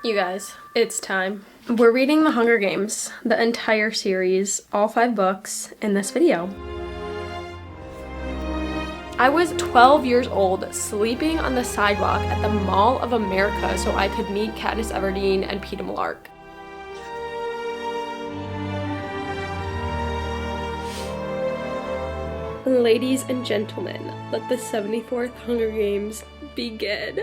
You guys, it's time. We're reading The Hunger Games, the entire series, all 5 books, in this video. I was 12 years old, sleeping on the sidewalk at the Mall of America so I could meet Katniss Everdeen and Peeta Mellark. Ladies and gentlemen, let the 74th Hunger Games begin.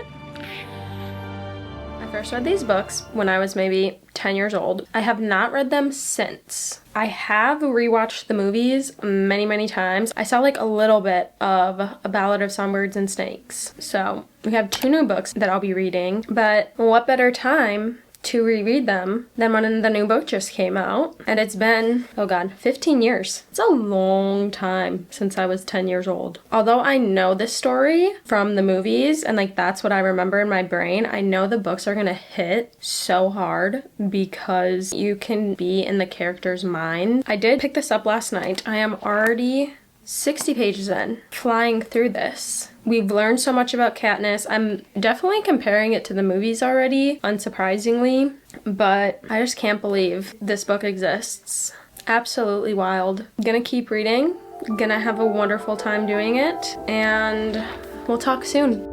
I first read these books when I was maybe 10 years old. I have not read them since. I have rewatched the movies many times. I saw like a little bit of A Ballad of Songbirds and Snakes. So we have 2 new books that I'll be reading, but what better time to reread them than when the new book just came out. And it's been, oh god, 15 years. It's a long time since I was 10 years old. Although I know this story from the movies and like that's what I remember in my brain, I know the books are gonna hit so hard because you can be in the character's mind. I did pick this up last night. I am already 60 pages in, flying through this. We've learned so much about Katniss. I'm definitely comparing it to the movies already, unsurprisingly, but I just can't believe this book exists. Absolutely wild. Gonna keep reading, gonna have a wonderful time doing it, and we'll talk soon.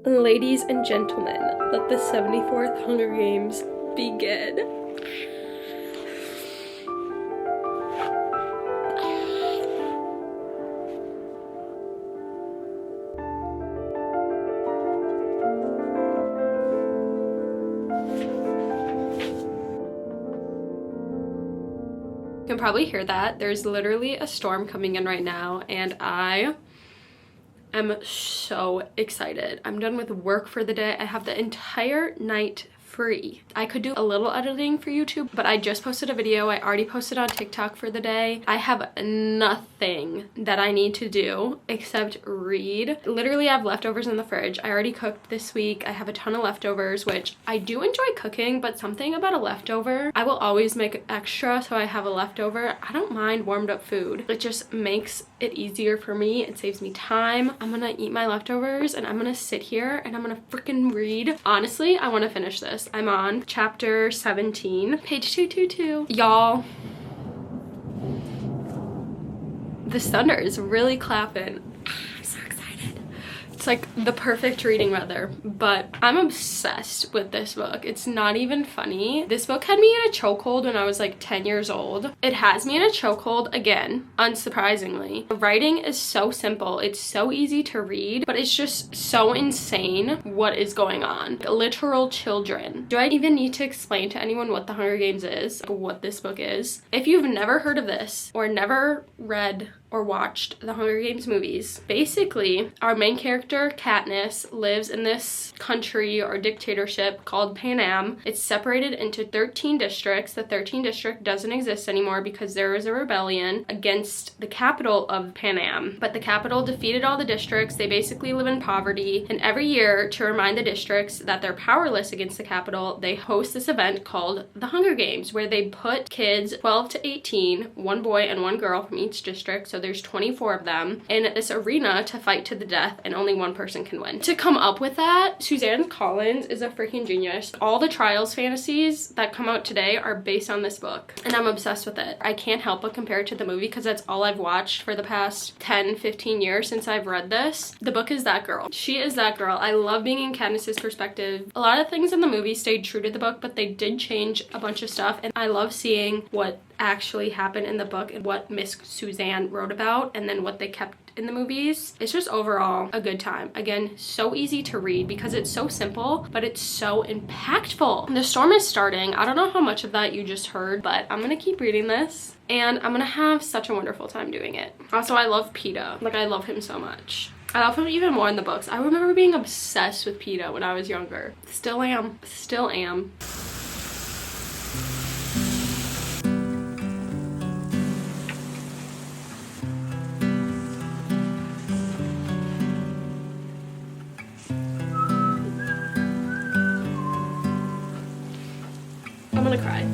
Ladies and gentlemen, let the 74th Hunger Games begin. You can probably hear that. There's literally a storm coming in right now, and I'm so excited. I'm done with work for the day. I have the entire night free. I could do a little editing for YouTube, but I just posted a video. I already posted on TikTok for the day. I have nothing that I need to do except read. Literally, I have leftovers in the fridge. I already cooked this week. I have a ton of leftovers, which I do enjoy cooking, but something about a leftover, I will always make extra so I have a leftover. I don't mind warmed up food. It just makes it easier for me. It saves me time. I'm gonna eat my leftovers and I'm gonna sit here and I'm gonna freaking read. Honestly, I want to finish this. I'm on chapter 17, page 222. Y'all, this thunder is really clapping. I'm so excited. It's like the perfect reading weather, but I'm obsessed with this book. It's not even funny. This book had me in a chokehold when I was like 10 years old. It has me in a chokehold again, unsurprisingly. The writing is so simple. It's so easy to read, but it's just so insane what is going on. Literal children. Do I even need to explain to anyone what The Hunger Games is? What this book is? If you've never heard of this or never read or watched the Hunger Games movies, basically our main character Katniss lives in this country or dictatorship called Pan Am. It's separated into 13 districts. The 13th district doesn't exist anymore because there was a rebellion against the capital of Pan Am, but the capital defeated all the districts. They basically live in poverty, and every year, to remind the districts that they're powerless against the capital, they host this event called the Hunger Games, where they put kids 12 to 18, one boy and one girl from each district, so there's 24 of them, in this arena to fight to the death, and only one person can win. To come up with that, Suzanne Collins is a freaking genius. All the Trials fantasies that come out today are based on this book, and I'm obsessed with it. I can't help but compare it to the movie because that's all I've watched for the past 10-15 years since I've read this. The book is that girl. She is that girl. I love being in Katniss's perspective. A lot of things in the movie stayed true to the book, but they did change a bunch of stuff, and I love seeing what actually happened in the book and what Miss Suzanne wrote about and then what they kept in the movies. It's just overall a good time. Again, so easy to read because it's so simple, but it's so impactful. The storm is starting. I don't know how much of that you just heard, but I'm gonna keep reading this and I'm gonna have such a wonderful time doing it. Also, I love Peeta. Like, I love him so much. I love him even more in the books. I remember being obsessed with Peeta when I was younger. Still am. Still am. gonna cry.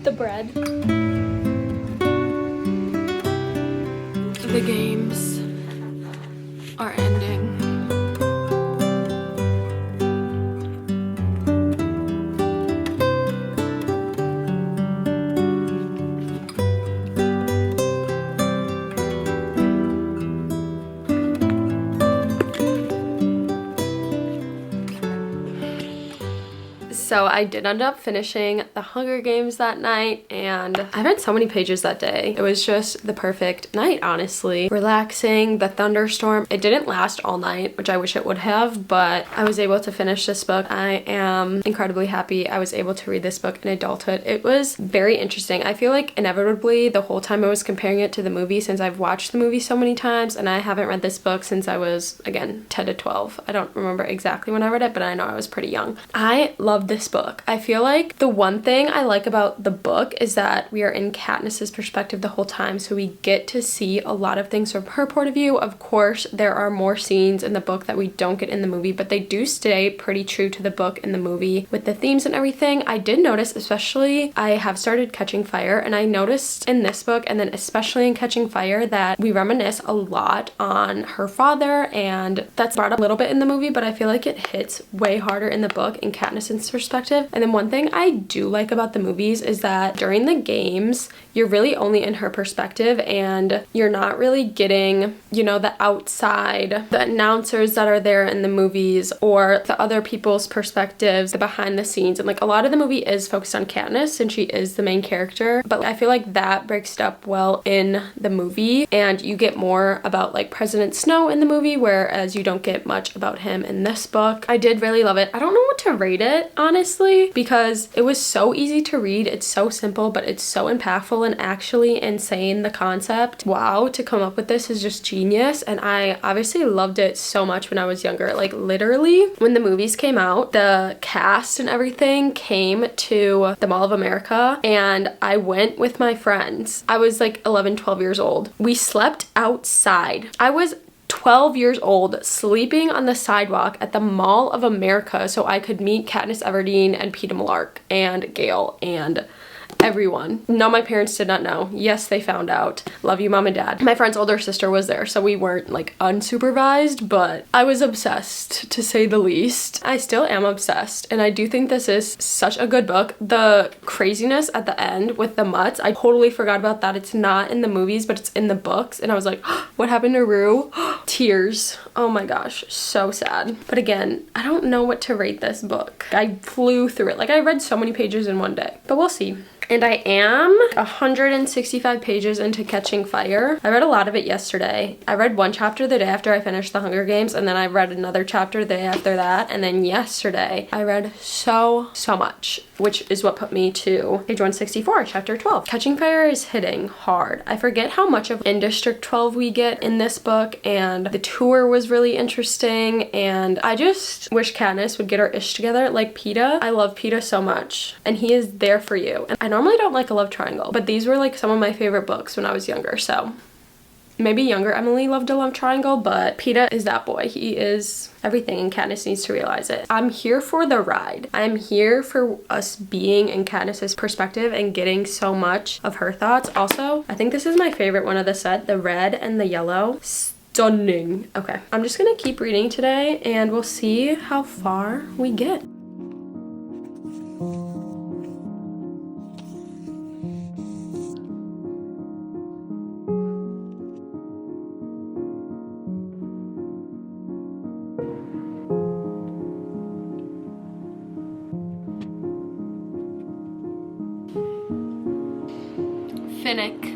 The bread. The games are ending. So I did end up finishing the Hunger Games that night, and I read so many pages that day. It was just the perfect night, honestly. Relaxing, the thunderstorm. It didn't last all night, which I wish it would have, but I was able to finish this book. I am incredibly happy I was able to read this book in adulthood. It was very interesting. I feel like inevitably the whole time I was comparing it to the movie, since I've watched the movie so many times, and I haven't read this book since I was, again, 10 to 12. I don't remember exactly when I read it, but I know I was pretty young. I love this book. I feel like the one thing I like about the book is that we are in Katniss's perspective the whole time, so we get to see a lot of things from her point of view. Of course, there are more scenes in the book that we don't get in the movie, but they do stay pretty true to the book in the movie with the themes and everything. I did notice, especially, I have started Catching Fire, and I noticed in this book, and then especially in Catching Fire, that we reminisce a lot on her father, and that's brought up a little bit in the movie, but I feel like it hits way harder in the book in Katniss's perspective. And then one thing I do like about the movies is that during the games, you're really only in her perspective, and you're not really getting, you know, the outside, the announcers that are there in the movies, or the other people's perspectives, the behind the scenes. And like, a lot of the movie is focused on Katniss, and she is the main character, but I feel like that breaks it up well in the movie, and you get more about like President Snow in the movie, whereas you don't get much about him in this book. I did really love it. I don't know what to rate it, honestly, because it was so easy to read. It's so simple, but it's so impactful and actually insane, the concept. Wow, to come up with this is just genius, and I obviously loved it so much when I was younger. Like, literally, when the movies came out, the cast and everything came to the Mall of America, and I went with my friends. I was like 11, 12 years old. We slept outside. I was 12 years old, sleeping on the sidewalk at the Mall of America so I could meet Katniss Everdeen and Peeta Mellark and Gale and everyone. No, my parents did not know. Yes, they found out. Love you, mom and dad. My friend's older sister was there, so we weren't like unsupervised, but I was obsessed, to say the least. I still am obsessed, and I do think this is such a good book. The craziness at the end with the mutts, I totally forgot about that. It's not in the movies, but it's in the books, and I was like, what happened to Rue? Tears. Oh my gosh, so sad. But again, I don't know what to rate this book. I flew through it. Like, I read so many pages in one day, but we'll see. And I am 165 pages into Catching Fire. I read a lot of it yesterday. I read one chapter the day after I finished the Hunger Games, and then I read another chapter the day after that, and then yesterday I read so much, which is what put me to page 164, chapter 12. Catching Fire is hitting hard. I forget how much of in District 12 we get in this book, and the tour was really interesting, and I just wish Katniss would get her ish together. Like, Peeta, I love Peeta so much, and he is there for you. And I normally don't like a love triangle, but these were like some of my favorite books when I was younger, so maybe younger Emily loved a love triangle, but Peeta is that boy. He is everything, and Katniss needs to realize it. I'm here for the ride. I'm here for us being in Katniss's perspective and getting so much of her thoughts. Also, I think this is my favorite one of the set, the red and the yellow. Stunning. Okay, I'm just gonna keep reading today, and we'll see how far we get. Finnick.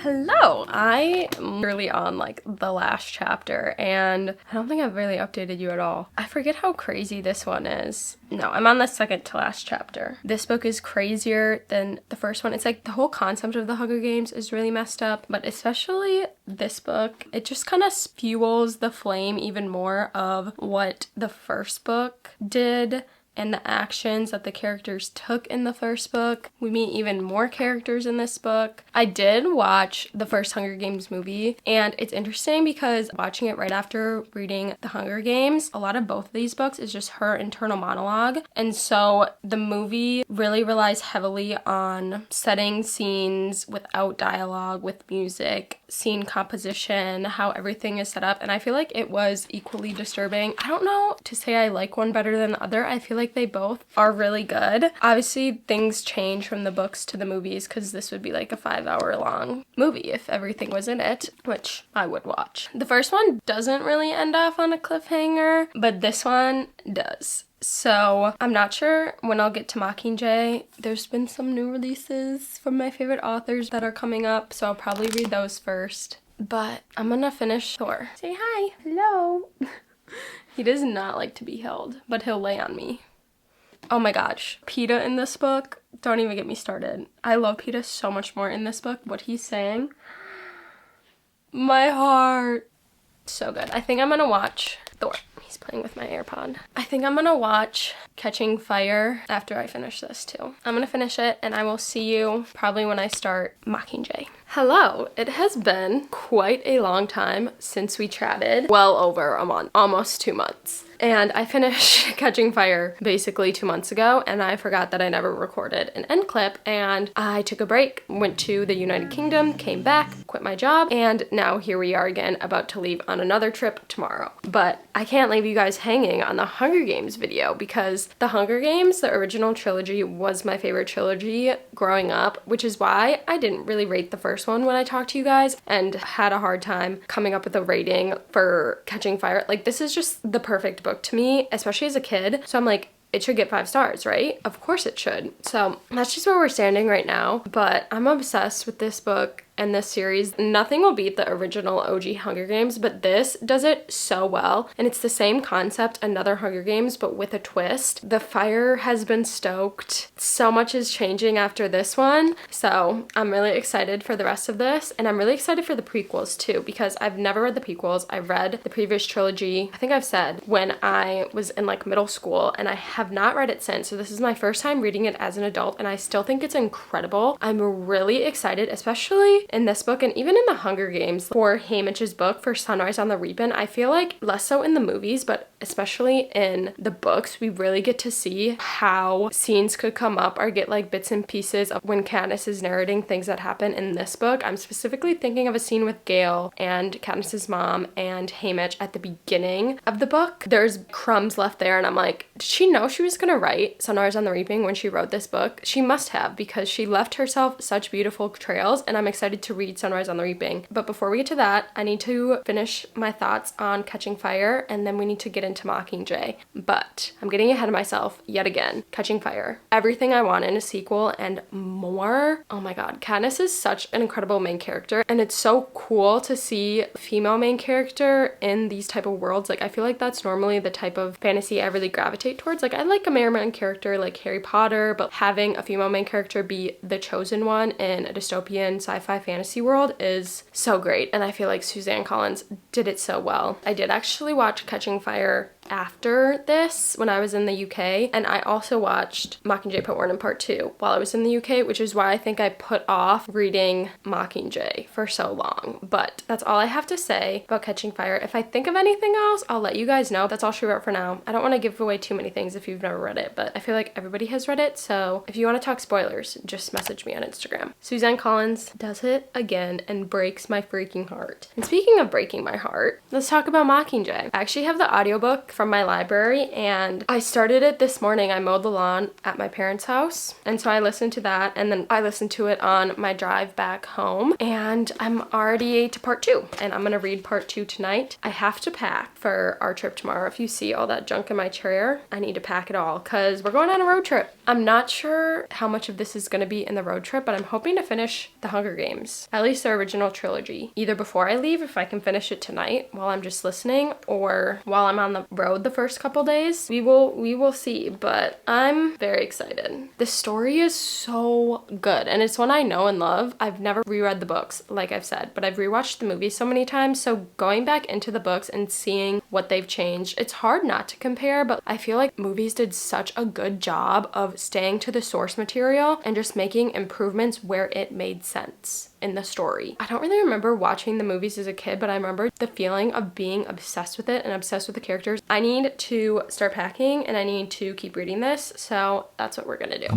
Hello! I am literally on like the last chapter and I don't think I've really updated you at all. I forget how crazy this one is. No, I'm on the second to last chapter. This book is crazier than the first one. It's like the whole concept of the Hunger Games is really messed up, but especially this book, it just kind of fuels the flame even more of what the first book did and the actions that the characters took in the first book. We meet even more characters in this book. I did watch the first Hunger Games movie, and it's interesting because watching it right after reading The Hunger Games, a lot of both of these books is just her internal monologue. And so the movie really relies heavily on setting scenes without dialogue, with music, scene composition, how everything is set up. And I feel like it was equally disturbing. I don't know to say I like one better than the other. I feel like they both are really good. Obviously, things change from the books to the movies because this would be like a 5-hour long movie if everything was in it, which I would watch. The first one doesn't really end off on a cliffhanger, but this one does. So I'm not sure when I'll get to Mockingjay. There's been some new releases from my favorite authors that are coming up, so I'll probably read those first. But I'm gonna finish Thor. Say hi. Hello. He does not like to be held, but he'll lay on me. Oh my gosh, Peeta in this book, don't even get me started. I love Peeta so much more in this book. What he's saying, my heart, so good. I think I'm gonna watch Thor. He's playing with my AirPod. I think I'm gonna watch Catching Fire after I finish this too. I'm gonna finish it and I will see you probably when I start Mockingjay. Hello, it has been quite a long time since we chatted. Well over a month, almost 2 months. And I finished Catching Fire basically 2 months ago, and I forgot that I never recorded an end clip, and I took a break, went to the United Kingdom, came back, quit my job, and now here we are again, about to leave on another trip tomorrow. But I can't leave you guys hanging on the Hunger Games video because the Hunger Games, the original trilogy, was my favorite trilogy growing up, which is why I didn't really rate the first one when I talked to you guys and had a hard time coming up with a rating for Catching Fire. Like, this is just the perfect book to me, especially as a kid. So I'm like, it should get 5 stars, right? Of course it should. So that's just where we're standing right now. But I'm obsessed with this book and this series. Nothing will beat the original OG Hunger Games, but this does it so well. And it's the same concept, another Hunger Games, but with a twist. The fire has been stoked. So much is changing after this one. So I'm really excited for the rest of this. And I'm really excited for the prequels too, because I've never read the prequels. I read the previous trilogy, I think I've said, when I was in like middle school, and I have not read it since. So this is my first time reading it as an adult, and I still think it's incredible. I'm really excited, especially in this book and even in the Hunger Games for Haymitch's book for Sunrise on the Reaping. I feel like less so in the movies, but especially in the books, we really get to see how scenes could come up or get like bits and pieces of when Katniss is narrating things that happen in this book. I'm specifically thinking of a scene with Gale and Katniss's mom and Haymitch at the beginning of the book. There's crumbs left there, and I'm like, did she know she was gonna write Sunrise on the Reaping when she wrote this book? She must have, because she left herself such beautiful trails, and I'm excited to read Sunrise on the Reaping. But before we get to that, I need to finish my thoughts on Catching Fire, and then we need to get into Mockingjay. But I'm getting ahead of myself yet again. Catching Fire. Everything I want in a sequel and more. Oh my god, Katniss is such an incredible main character, and it's so cool to see a female main character in these type of worlds. Like, I feel like that's normally the type of fantasy I really gravitate towards. Like, I like a male main character like Harry Potter, but having a female main character be the chosen one in a dystopian sci-fi fantasy world is so great, and I feel like Suzanne Collins did it so well. I did actually watch Catching Fire after this when I was in the UK, and I also watched Mockingjay Part 1 and Part 2 while I was in the UK, which is why I think I put off reading Mockingjay for so long. But that's all I have to say about Catching Fire. If I think of anything else, I'll let you guys know. That's all she wrote for now. I don't want to give away too many things if you've never read it, but I feel like everybody has read it, so if you want to talk spoilers, just message me on Instagram. Suzanne Collins does it again and breaks my freaking heart. And speaking of breaking my heart, let's talk about Mockingjay. I actually have the audiobook from my library, and I started it this morning. I mowed the lawn at my parents' house, and so I listened to that, and then I listened to it on my drive back home, and I'm already to part 2, and I'm gonna read part 2 tonight. I have to pack for our trip tomorrow. If you see all that junk in my chair, I need to pack it all because we're going on a road trip. I'm not sure how much of this is going to be in the road trip, but I'm hoping to finish The Hunger Games, at least the original trilogy, either before I leave, if I can finish it tonight while I'm just listening, or while I'm on the road the first couple days. We will see, but I'm very excited. The story is so good, and it's one I know and love. I've never reread the books, like I've said, but I've rewatched the movies so many times, so going back into the books and seeing what they've changed, it's hard not to compare, but I feel like movies did such a good job of staying to the source material and just making improvements where it made sense in the story. I don't really remember watching the movies as a kid, but I remember the feeling of being obsessed with it and obsessed with the characters. I need to start packing and I need to keep reading this, so that's what we're gonna do.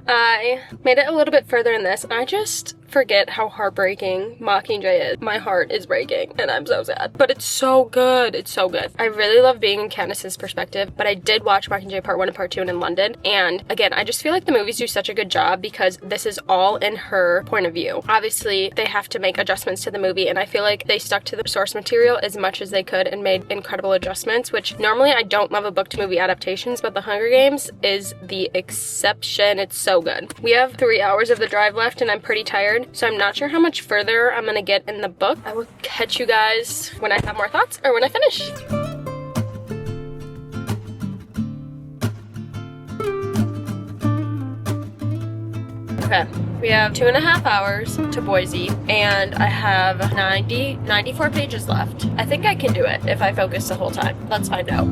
I made it a little bit further in this, and I just forget how heartbreaking Mockingjay is. My heart is breaking, and I'm so sad. But it's so good. It's so good. I really love being in Katniss's perspective, but I did watch Mockingjay Part 1 and Part 2 in London, and again, I just feel like the movies do such a good job because this is all in her point of view. Obviously, they have to make adjustments to the movie, and I feel like they stuck to the source material as much as they could and made incredible adjustments, which normally I don't love a book to movie adaptations, but The Hunger Games is the exception. It's so good. We have 3 hours of the drive left, and I'm pretty tired, so I'm not sure how much further I'm gonna get in the book. I will catch you guys when I have more thoughts or when I finish. Okay, we have 2.5 hours to Boise, and I have 94 pages left. I think I can do it if I focus the whole time. Let's find out.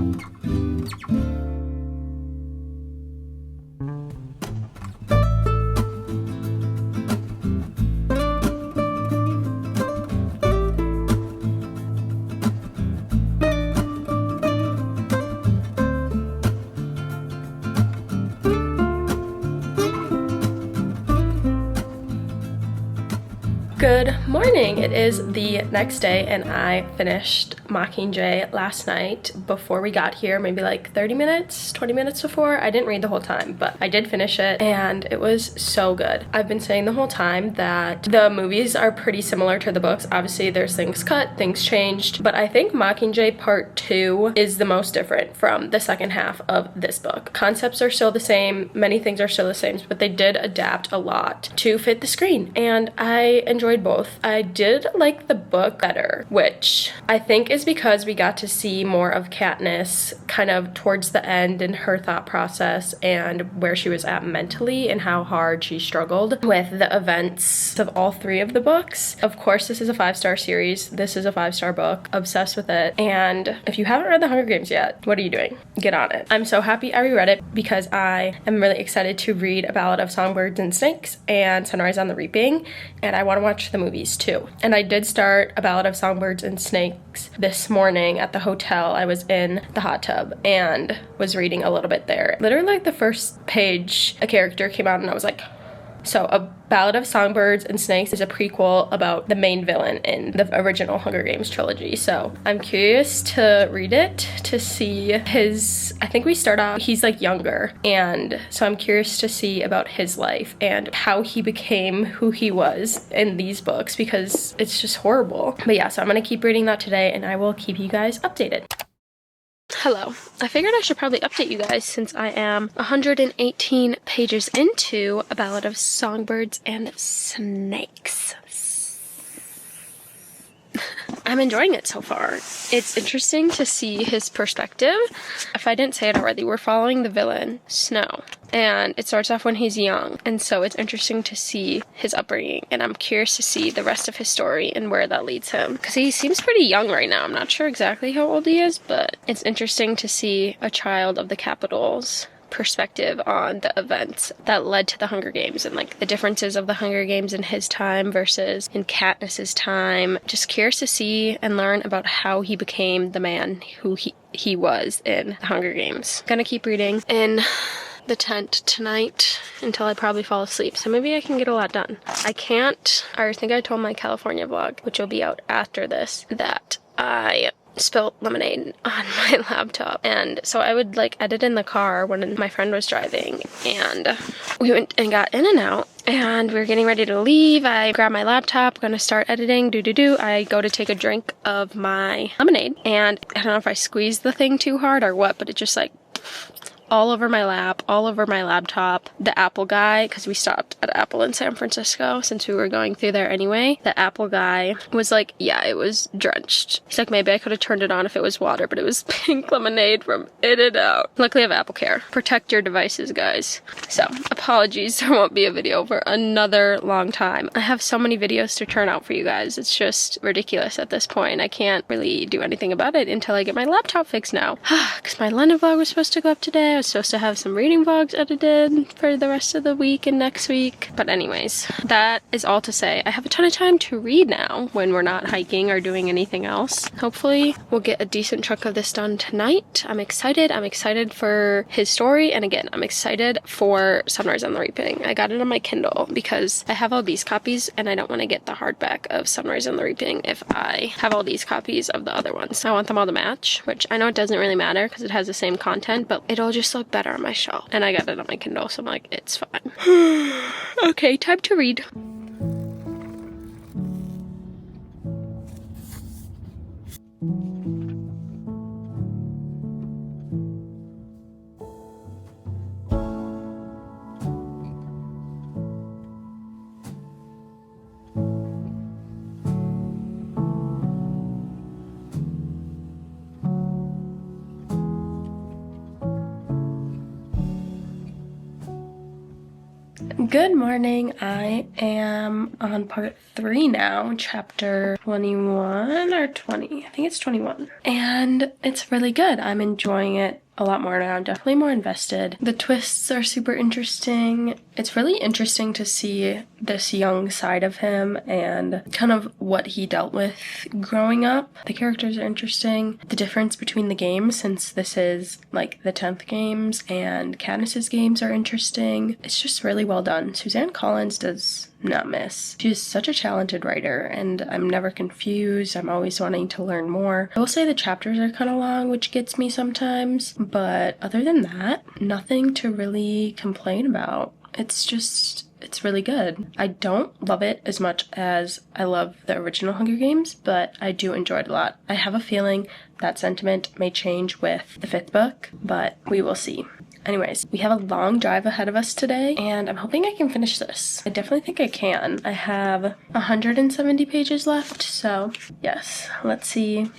Good morning. It is the next day, and I finished Mockingjay last night before we got here, maybe like 30 minutes, 20 minutes before. I didn't read the whole time, but I did finish it, and it was so good. I've been saying the whole time that the movies are pretty similar to the books. Obviously, there's things cut, things changed, but I think Mockingjay Part 2 is the most different from the second half of this book. Concepts are still the same, many things are still the same, but they did adapt a lot to fit the screen, and I enjoyed both. I did like the book better, which I think is because we got to see more of Katniss kind of towards the end in her thought process and where she was at mentally and how hard she struggled with the events of all 3 of the books. Of course, this is a 5-star series. This is a 5-star book. Obsessed with it. And if you haven't read The Hunger Games yet, what are you doing? Get on it. I'm so happy I reread it because I am really excited to read A Ballad of Songbirds and Snakes and Sunrise on the Reaping, and I want to watch the movies too. And I did start A Ballad of Songbirds and Snakes this morning at the hotel. I was in the hot tub and was reading a little bit there. Literally like the first page, a character came out and I was like, so A Ballad of Songbirds and Snakes is a prequel about the main villain in the original Hunger Games trilogy. So I'm curious to read it to see his, I think we start off, he's like younger. And so I'm curious to see about his life and how he became who he was in these books because it's just horrible. But yeah, so I'm gonna keep reading that today and I will keep you guys updated. Hello. I figured I should probably update you guys since I am 118 pages into A Ballad of Songbirds and Snakes. I'm enjoying it so far. It's interesting to see his perspective. If I didn't say it already, we're following the villain, Snow. And it starts off when he's young. And so it's interesting to see his upbringing. And I'm curious to see the rest of his story and where that leads him. Because he seems pretty young right now. I'm not sure exactly how old he is, but it's interesting to see a child of the Capitol's perspective on the events that led to the Hunger Games and like the differences of the Hunger Games in his time versus in Katniss's time. Just curious to see and learn about how he became the man who he was in the Hunger Games. Gonna keep reading. In the tent tonight until I probably fall asleep. So maybe I can get a lot done. I can't, or I think I told my California vlog, which will be out after this, that I spilled lemonade on my laptop, and so I would like edit in the car when my friend was driving, and we went and got in and out, and we were getting ready to leave. I grabbed my laptop, gonna start editing, I go to take a drink of my lemonade, and I don't know if I squeezed the thing too hard or what, but it just like all over my lap, all over my laptop. The Apple guy, because we stopped at Apple in San Francisco since we were going through there anyway, the Apple guy was like, yeah, it was drenched. He's like, maybe I could have turned it on if it was water, but it was pink lemonade from In and Out. Luckily I have Apple Care. Protect your devices, guys. So, apologies, there won't be a video for another long time. I have so many videos to turn out for you guys. It's just ridiculous at this point. I can't really do anything about it until I get my laptop fixed now. Because my London vlog was supposed to go up today. I was supposed to have some reading vlogs edited for the rest of the week and next week. But anyways, that is all to say. I have a ton of time to read now when we're not hiking or doing anything else. Hopefully we'll get a decent chunk of this done tonight. I'm excited. I'm excited for his story. And again, I'm excited for Sunrise on the Reaping. I got it on my Kindle because I have all these copies and I don't want to get the hardback of Sunrise on the Reaping if I have all these copies of the other ones. I want them all to match, which I know it doesn't really matter because it has the same content, but it'll just look better on my shelf. And I got it on my Kindle, so I'm like, it's fine. Okay, time to read. Good morning. I am on part 3 now, chapter 21 or 20. I think it's 21. And it's really good. I'm enjoying it a lot more now. I'm definitely more invested. The twists are super interesting. It's really interesting to see this young side of him and kind of what he dealt with growing up. The characters are interesting. The difference between the games, since this is like the 10th games and Katniss's games, are interesting. It's just really well done. Suzanne Collins does not miss. She's such a talented writer and I'm never confused. I'm always wanting to learn more. I will say the chapters are kind of long, which gets me sometimes, but other than that, nothing to really complain about. It's really good. I don't love it as much as I love the original Hunger Games, but I do enjoy it a lot. I have a feeling that sentiment may change with the 5th book, but we will see. Anyways, we have a long drive ahead of us today, and I'm hoping I can finish this. I definitely think I can. I have 170 pages left, so yes, let's see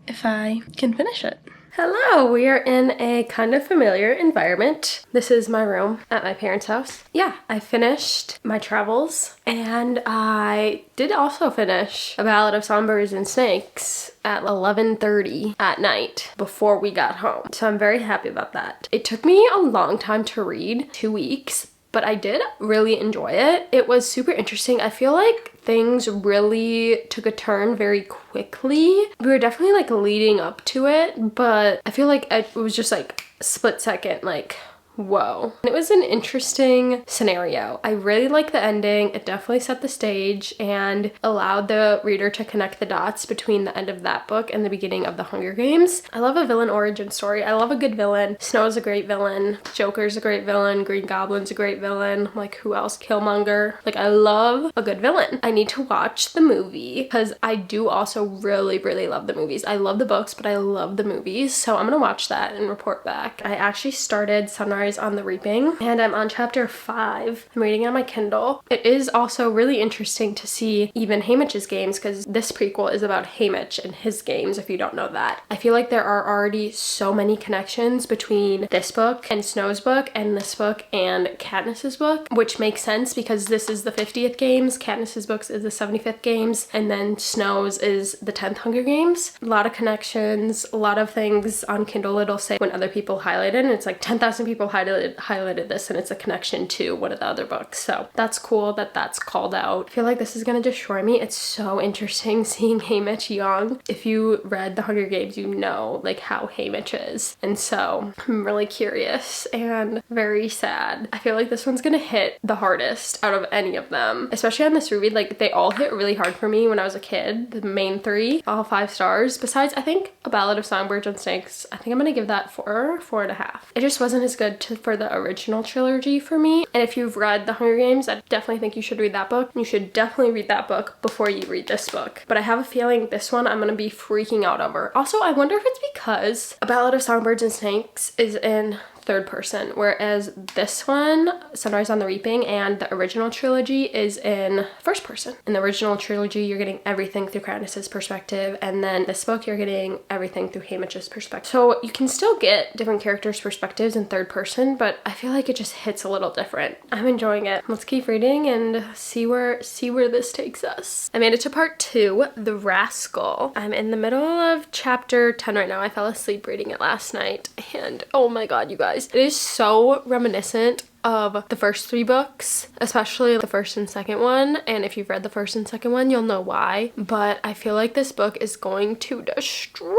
if I can finish it. Hello, we are in a kind of familiar environment. This is my room at my parents' house. Yeah, I finished my travels, and I did also finish A Ballad of Songbirds and Snakes at 11:30 at night before we got home. So I'm very happy about that. It took me a long time to read, 2 weeks, but I did really enjoy it. It was super interesting. I feel like things really took a turn very quickly. We were definitely like leading up to it, but I feel like it was just like split second, like, whoa. It was an interesting scenario. I really liked the ending. It definitely set the stage and allowed the reader to connect the dots between the end of that book and the beginning of the Hunger Games. I love a villain origin story. I love a good villain. Snow's a great villain. Joker's a great villain. Green Goblin's a great villain. Like, who else? Killmonger. Like, I love a good villain. I need to watch the movie because I do also really, really love the movies. I love the books, but I love the movies. So I'm gonna watch that and report back. I actually started Sunrise on the Reaping and I'm on chapter 5. I'm reading it on my Kindle. It is also really interesting to see even Haymitch's games because this prequel is about Haymitch and his games, if you don't know that. I feel like there are already so many connections between this book and Snow's book and this book and Katniss's book, which makes sense because this is the 50th games, Katniss's books is the 75th games, and then Snow's is the 10th Hunger Games. A lot of connections, a lot of things on Kindle it'll say when other people highlight it and it's like 10,000 people highlighted this, and it's a connection to one of the other books. So that's cool that that's called out. I feel like this is gonna destroy me. It's so interesting seeing Haymitch young. If you read The Hunger Games, you know like how Haymitch is. And so I'm really curious and very sad. I feel like this one's gonna hit the hardest out of any of them, especially on this reread. Like they all hit really hard for me when I was a kid. The main three, all 5 stars. Besides, I think A Ballad of Songbirds and Snakes, I think I'm gonna give that 4.5. It just wasn't as good for the original trilogy for me. And if you've read The Hunger Games, I definitely think you should read that book. You should definitely read that book before you read this book. But I have a feeling this one I'm gonna be freaking out over. Also, I wonder if it's because A Ballad of Songbirds and Snakes is in third person, whereas this one, Sunrise on the Reaping, and the original trilogy is in first person. In the original trilogy, you're getting everything through Katniss's perspective, and then this book, you're getting everything through Haymitch's perspective. So you can still get different characters' perspectives in third person, but I feel like it just hits a little different. I'm enjoying it. Let's keep reading and see where this takes us. I made it to part 2, The Rascal. I'm in the middle of chapter 10 right now. I fell asleep reading it last night, and oh my god, you guys. It is so reminiscent of the first 3 books, especially the first and second one. And if you've read the first and second one, you'll know why. But I feel like this book is going to destroy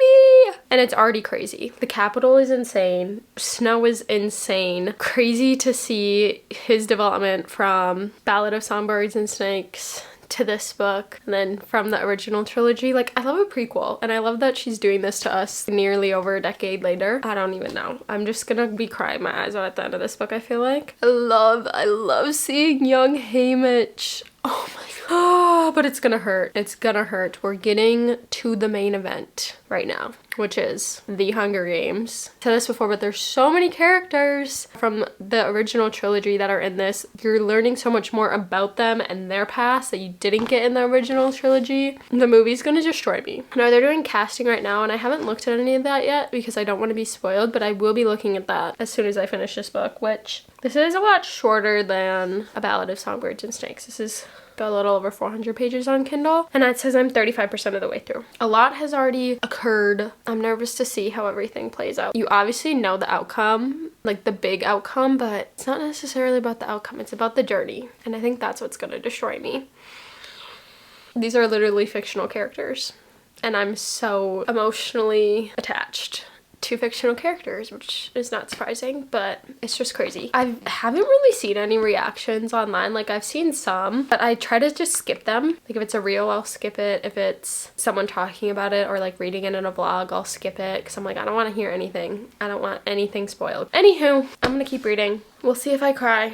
me. And it's already crazy. The capital is insane. Snow is insane. Crazy to see his development from Ballad of Songbirds and Snakes to this book, and then from the original trilogy. Like, I love a prequel, and I love that she's doing this to us nearly over a decade later. I don't even know. I'm just gonna be crying my eyes out at the end of this book, I feel like. I love seeing young Haymitch. Oh my god. But it's gonna hurt. It's gonna hurt. We're getting to the main event right now, which is The Hunger Games. I've said this before, but there's so many characters from the original trilogy that are in this. You're learning so much more about them and their past that you didn't get in the original trilogy. The movie's gonna destroy me. Now they're doing casting right now, and I haven't looked at any of that yet because I don't want to be spoiled, but I will be looking at that as soon as I finish this book, which this is a lot shorter than A Ballad of Songbirds and Snakes. This is a little over 400 pages on Kindle, and it says I'm 35% of the way through. A lot has already occurred. I'm nervous to see how everything plays out. You obviously know the outcome, like the big outcome, but it's not necessarily about the outcome. It's about the journey, and I think that's what's gonna destroy me. These are literally fictional characters, and I'm so emotionally attached to fictional characters, which is not surprising, but it's just crazy. I haven't really seen any reactions online. Like, I've seen some, but I try to just skip them. Like, if it's a reel, I'll skip it. If it's someone talking about it or like reading it in a vlog, I'll skip it because I'm like, I don't want to hear anything. I don't want anything spoiled. Anywho, I'm gonna keep reading. We'll see if I cry.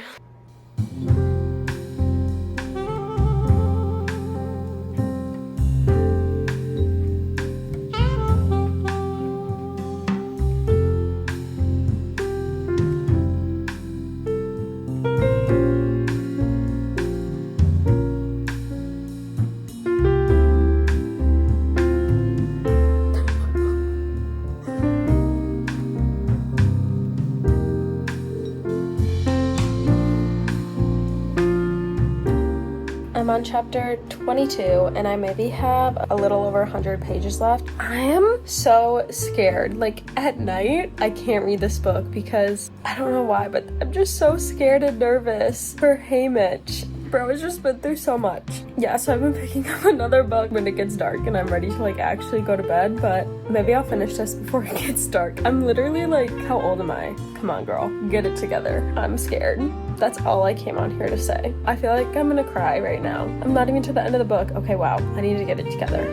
I'm on chapter 22, and I maybe have a little over 100 pages left. I am so scared. Like, at night, I can't read this book because I don't know why, but I'm just so scared and nervous for Haymitch. Bro has just been through so much. Yeah, so I've been picking up another book when it gets dark and I'm ready to like actually go to bed, but maybe I'll finish this before it gets dark. I'm literally like, how old am I? Come on, girl, get it together. I'm scared. That's all I came on here to say. I feel like I'm gonna cry right now. I'm not even to the end of the book. Okay, wow, I need to get it together.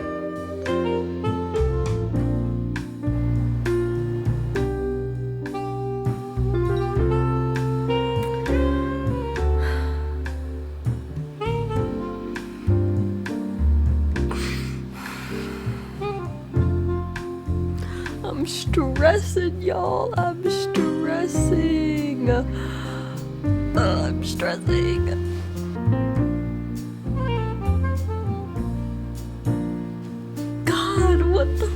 I'm stressing, y'all. I'm stressing. I'm stressing. God, what the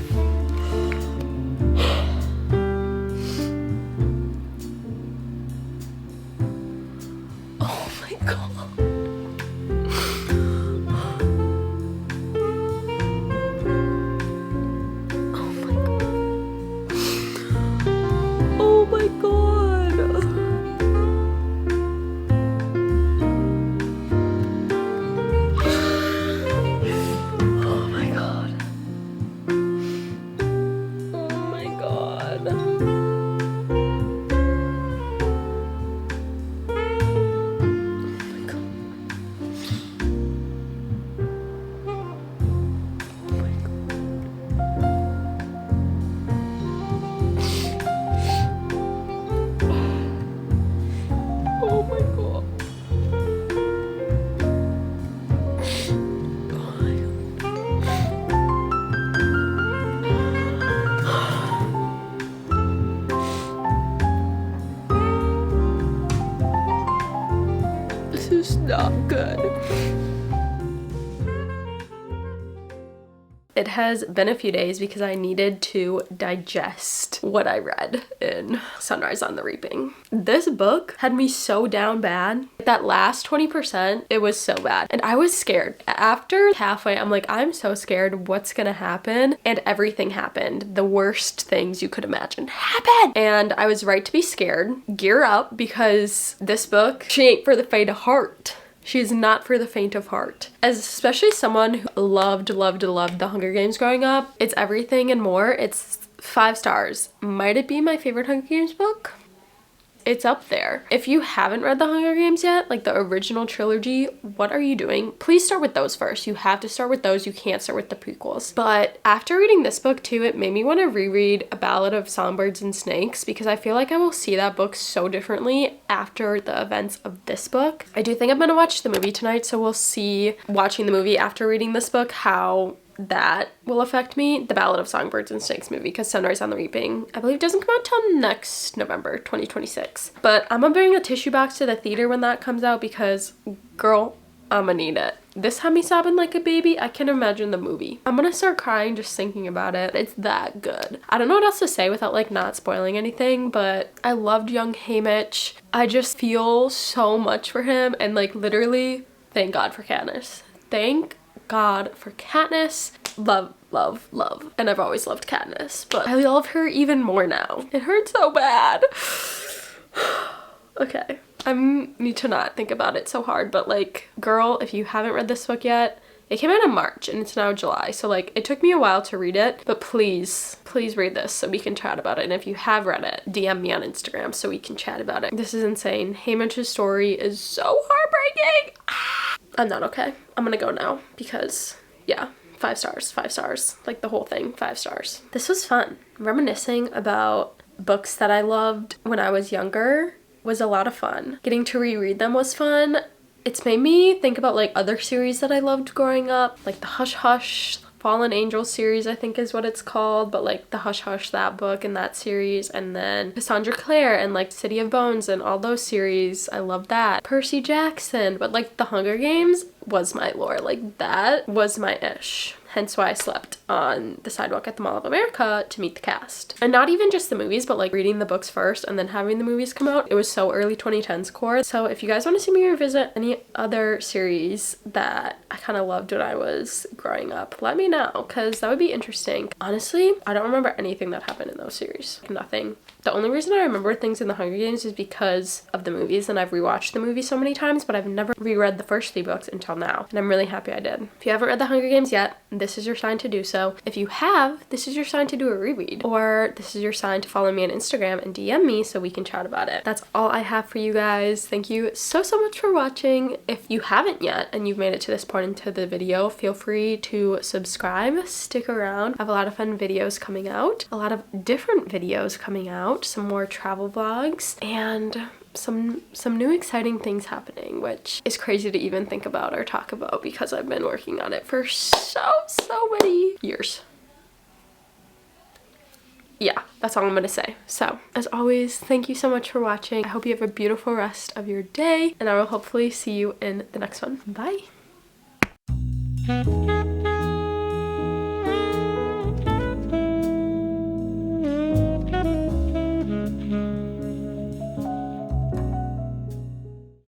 Oh my god. Oh my god. It has been a few days because I needed to digest what I read in Sunrise on the Reaping. This book had me so down bad. That last 20%, it was so bad. And I was scared. After halfway, I'm like, I'm so scared. What's gonna happen? And everything happened. The worst things you could imagine happened. And I was right to be scared. Gear up, because this book, she ain't for the faint of heart. She is not for the faint of heart. As especially someone who loved The Hunger Games growing up, it's everything and more. It's 5 stars. Might it be my favorite Hunger Games book? It's up there. If you haven't read The Hunger Games yet, like the original trilogy, what are you doing? Please start with those first. You have to start with those. You can't start with the prequels. But after reading this book too, it made me want to reread A Ballad of Songbirds and Snakes, because I feel like I will see that book so differently after the events of this book. I do think I'm gonna watch the movie tonight, so we'll see, watching the movie after reading this book, how that will affect me. The Ballad of Songbirds and Snakes movie, because Sunrise on the Reaping, I believe, doesn't come out till next November 2026. But I'm gonna bring a tissue box to the theater when that comes out, because girl, I'm gonna need it. This had me sobbing like a baby. I can imagine the movie. I'm gonna start crying just thinking about it. It's that good. I don't know what else to say without like not spoiling anything, but I loved young Haymitch. I just feel so much for him, and like literally, thank God for Katniss. Thank God for Katniss. Love. And I've always loved Katniss, but I love her even more now. It hurts so bad. Okay. I need to not think about it so hard, but like, girl, if you haven't read this book yet, it came out in March and it's now July, so like it took me a while to read it, but please read this so we can chat about it. And if you have read it, DM me on Instagram so we can chat about it. This is insane. Haymitch's story is so heartbreaking. I'm not okay. I'm gonna go now because, yeah, 5 stars, like the whole thing, 5 stars. This was fun. Reminiscing about books that I loved when I was younger was a lot of fun. Getting to reread them was fun. It's made me think about like other series that I loved growing up, like the Hush Hush Fallen Angels series, I think is what it's called, but like the Hush Hush, that book and that series, and then Cassandra Clare and like City of Bones and all those series. I love that. Percy Jackson, but like the Hunger Games was my lore. Like that was my ish. Hence why I slept on the sidewalk at the Mall of America to meet the cast. And not even just the movies, but like reading the books first and then having the movies come out. It was so early 2010s core. So if you guys want to see me revisit any other series that I kind of loved when I was growing up, let me know, because that would be interesting. Honestly, I don't remember anything that happened in those series. Nothing. The only reason I remember things in the Hunger Games is because of the movies, and I've rewatched the movie so many times, but I've never reread the first 3 books until now, and I'm really happy I did. If you haven't read the Hunger Games yet, this is your sign to do so. If you have, this is your sign to do a reread, or this is your sign to follow me on Instagram and DM me so we can chat about it. That's all I have for you guys. Thank you so much for watching. If you haven't yet and you've made it to this point into the video, feel free to subscribe, stick around. I have a lot of fun videos coming out, a lot of different videos coming out, some more travel vlogs, and some new exciting things happening, which is crazy to even think about or talk about because I've been working on it for so many years. Yeah, that's all I'm gonna say. So, as always, thank you so much for watching. I hope you have a beautiful rest of your day, and I will hopefully see you in the next one. Bye!